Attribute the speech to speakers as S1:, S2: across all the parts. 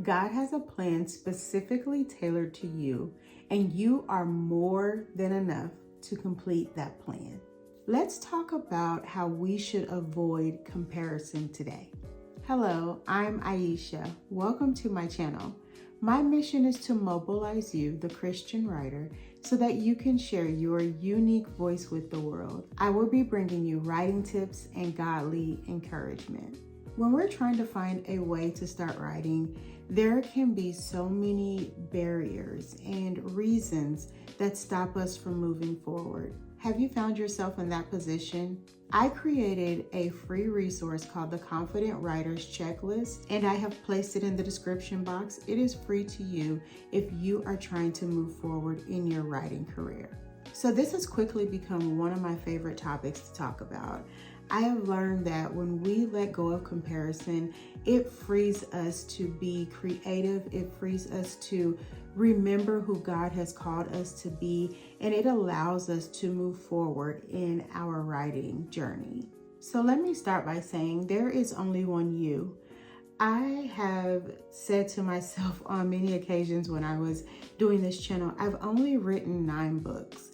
S1: God has a plan specifically tailored to you, and you are more than enough to complete that plan. Let's talk about how we should avoid comparison today. Hello, I'm Aisha. Welcome to my channel. My mission is to mobilize you, the Christian writer, so that you can share your unique voice with the world. I will be bringing you writing tips and godly encouragement. When we're trying to find a way to start writing, there can be so many barriers and reasons that stop us from moving forward. Have you found yourself in that position? I created a free resource called the Confident Writer's Checklist, and I have placed it in the description box. It is free to you if you are trying to move forward in your writing career. So this has quickly become one of my favorite topics to talk about. I have learned that when we let go of comparison, it frees us to be creative. It frees us to remember who God has called us to be, and it allows us to move forward in our writing journey. So let me start by saying there is only one you. I have said to myself on many occasions when I was doing this channel, I've only written 9 books.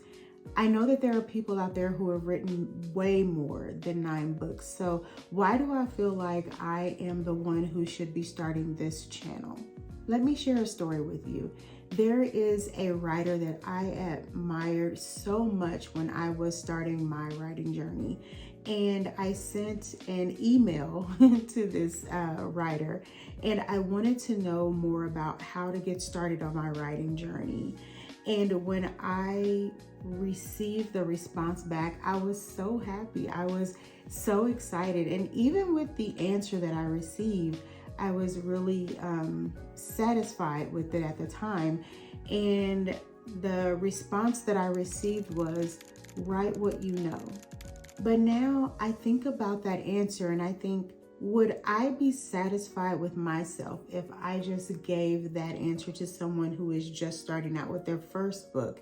S1: I know that there are people out there who have written way more than 9 books. So why do I feel like I am the one who should be starting this channel? Let me share a story with you. There is a writer that I admired so much when I was starting my writing journey. And I sent an email to this writer, and I wanted to know more about how to get started on my writing journey. And when I received the response back, I was so happy. I was so excited. And even with the answer that I received, I was really satisfied with it at the time. And the response that I received was, write what you know. But now I think about that answer and I think, would I be satisfied with myself if I just gave that answer to someone who is just starting out with their first book?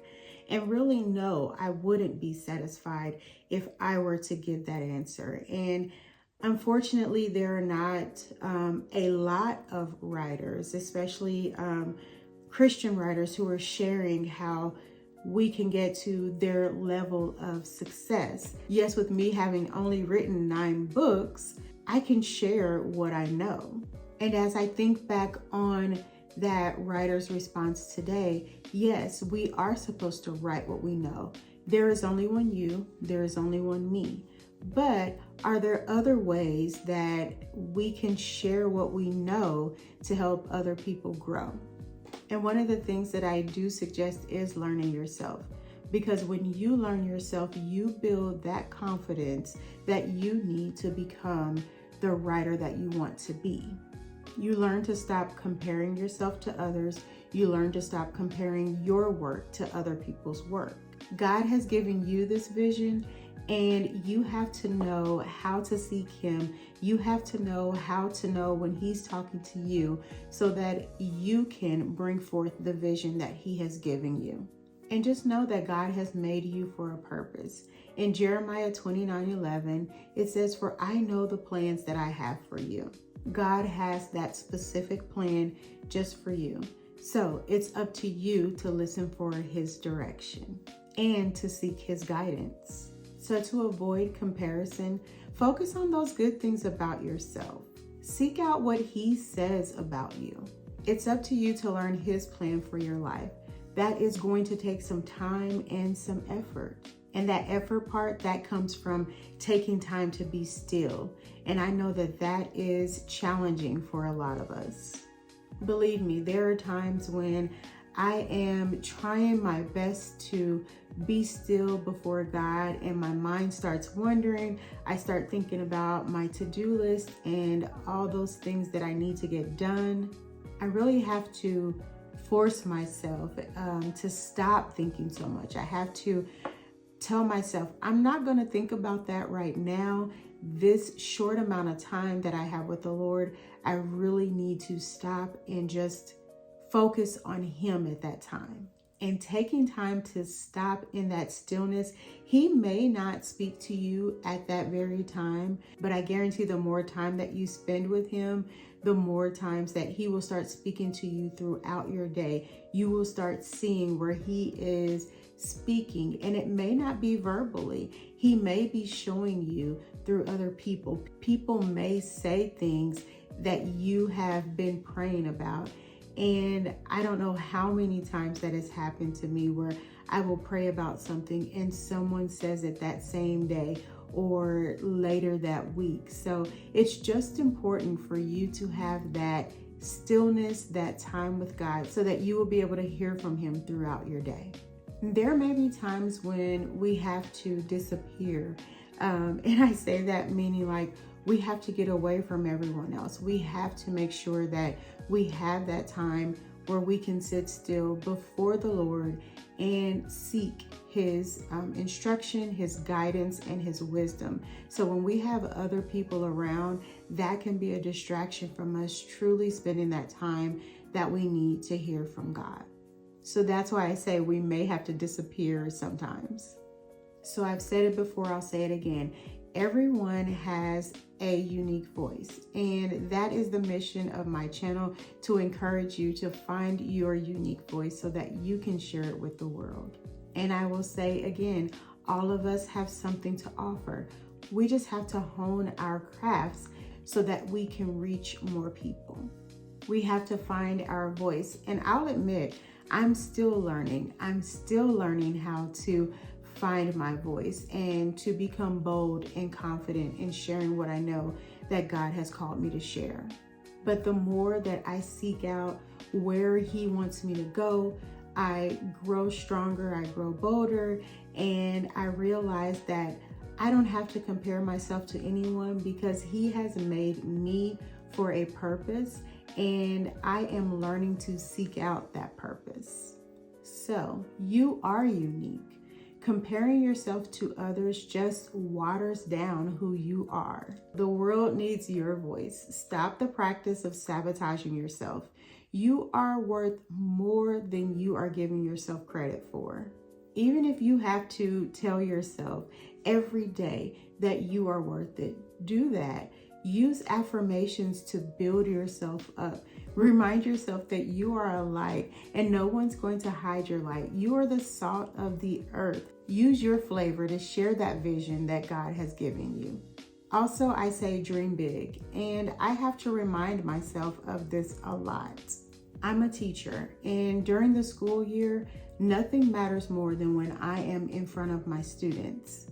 S1: And really, no, I wouldn't be satisfied if I were to give that answer. And unfortunately, there are not a lot of writers, especially Christian writers, who are sharing how we can get to their level of success. Yes, with me having only written 9 books, I can share what I know. And as I think back on that writer's response today, yes, we are supposed to write what we know. There is only one you, there is only one me. But are there other ways that we can share what we know to help other people grow? And one of the things that I do suggest is learning yourself. Because when you learn yourself, you build that confidence that you need to become the writer that you want to be. You learn to stop comparing yourself to others. You learn to stop comparing your work to other people's work. God has given you this vision, and you have to know how to seek Him. You have to know how to know when He's talking to you so that you can bring forth the vision that He has given you. And just know that God has made you for a purpose. In Jeremiah 29:11, it says, "For I know the plans that I have for you." God has that specific plan just for you. So it's up to you to listen for His direction and to seek His guidance. So to avoid comparison, focus on those good things about yourself. Seek out what He says about you. It's up to you to learn His plan for your life. That is going to take some time and some effort. And that effort part, that comes from taking time to be still. And I know that that is challenging for a lot of us. Believe me, there are times when I am trying my best to be still before God and my mind starts wandering. I start thinking about my to-do list and all those things that I need to get done. I really have to force myself to stop thinking so much. I have to tell myself, I'm not going to think about that right now. This short amount of time that I have with the Lord, I really need to stop and just focus on Him at that time. And taking time to stop in that stillness, He may not speak to you at that very time, but I guarantee the more time that you spend with Him, the more times that he will start speaking to you throughout your day. You will start seeing where he is speaking, and it may not be verbally. He may be showing you through other people. People may say things that you have been praying about. And I don't know how many times that has happened to me where I will pray about something and someone says it that same day or later that week. So it's just important for you to have that stillness, that time with God, so that you will be able to hear from him throughout your day. There may be times when we have to disappear. And I say that meaning like we have to get away from everyone else. We have to make sure that we have that time where we can sit still before the Lord and seek his instruction, his guidance, and his wisdom. So when we have other people around, that can be a distraction from us truly spending that time that we need to hear from God. So that's why I say we may have to disappear sometimes. So I've said it before, I'll say it again. Everyone has a unique voice, and that is the mission of my channel, to encourage you to find your unique voice so that you can share it with the world. And I will say again, all of us have something to offer. We just have to hone our crafts so that we can reach more people. We have to find our voice. And I'll admit, I'm still learning. I'm still learning how to find my voice and to become bold and confident in sharing what I know that God has called me to share. But the more that I seek out where he wants me to go, I grow stronger, I grow bolder, and I realize that I don't have to compare myself to anyone because he has made me for a purpose, and I am learning to seek out that purpose. So you are unique. Comparing yourself to others just waters down who you are. The world needs your voice. Stop the practice of sabotaging yourself. You are worth more than you are giving yourself credit for. Even if you have to tell yourself every day that you are worth it, do that. Use affirmations to build yourself up. Remind yourself that you are a light and no one's going to hide your light. You are the salt of the earth. Use your flavor to share that vision that God has given you. Also, I say dream big, and I have to remind myself of this a lot. I'm a teacher, and during the school year, nothing matters more than when I am in front of my students.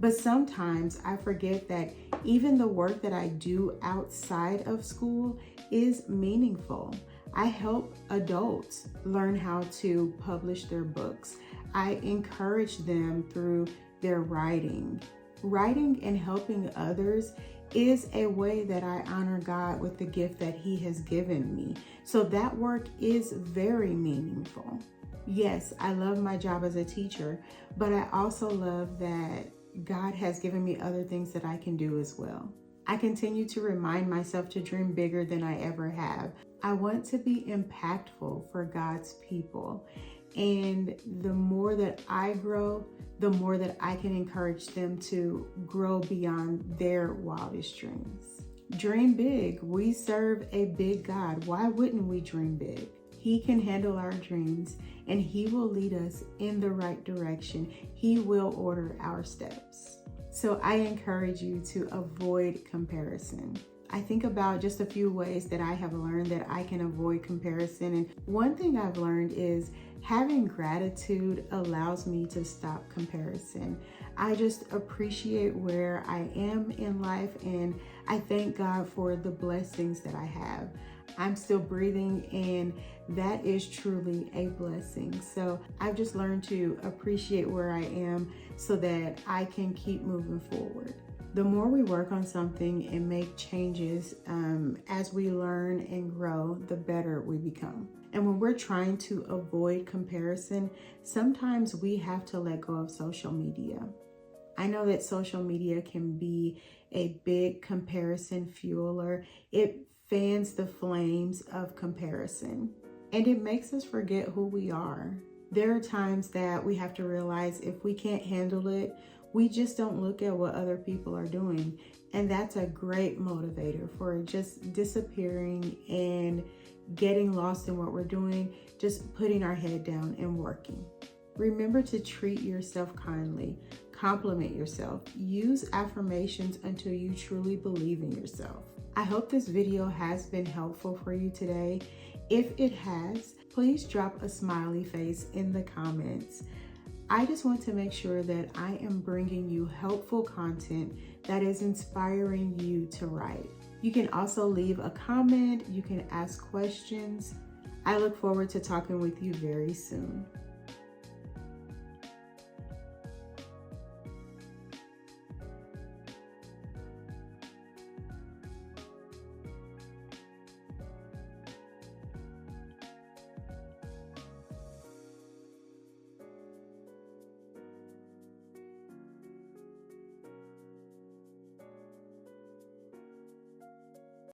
S1: But sometimes I forget that even the work that I do outside of school is meaningful. I help adults learn how to publish their books. I encourage them through their writing. Writing and helping others is a way that I honor God with the gift that he has given me. So that work is very meaningful. Yes, I love my job as a teacher, but I also love that God has given me other things that I can do as well. I continue to remind myself to dream bigger than I ever have. I want to be impactful for God's people. And the more that I grow, the more that I can encourage them to grow beyond their wildest dreams. Dream big. We serve a big God. Why wouldn't we dream big? He can handle our dreams, and he will lead us in the right direction. He will order our steps. So I encourage you to avoid comparison. I think about just a few ways that I have learned that I can avoid comparison. And one thing I've learned is having gratitude allows me to stop comparison. I just appreciate where I am in life, and I thank God for the blessings that I have. I'm still breathing, and that is truly a blessing. So I've just learned to appreciate where I am so that I can keep moving forward. The more we work on something and make changes as we learn and grow, the better we become. And when we're trying to avoid comparison, sometimes we have to let go of social media. I know that social media can be a big comparison fueler. It fans the flames of comparison, and it makes us forget who we are. There are times that we have to realize if we can't handle it, We just don't look at what other people are doing. And that's a great motivator for just disappearing and getting lost in what we're doing, just putting our head down and working. Remember to treat yourself kindly, compliment yourself, use affirmations until you truly believe in yourself. I hope this video has been helpful for you today. If it has, please drop a smiley face in the comments. I just want to make sure that I am bringing you helpful content that is inspiring you to write. You can also leave a comment, you can ask questions. I look forward to talking with you very soon.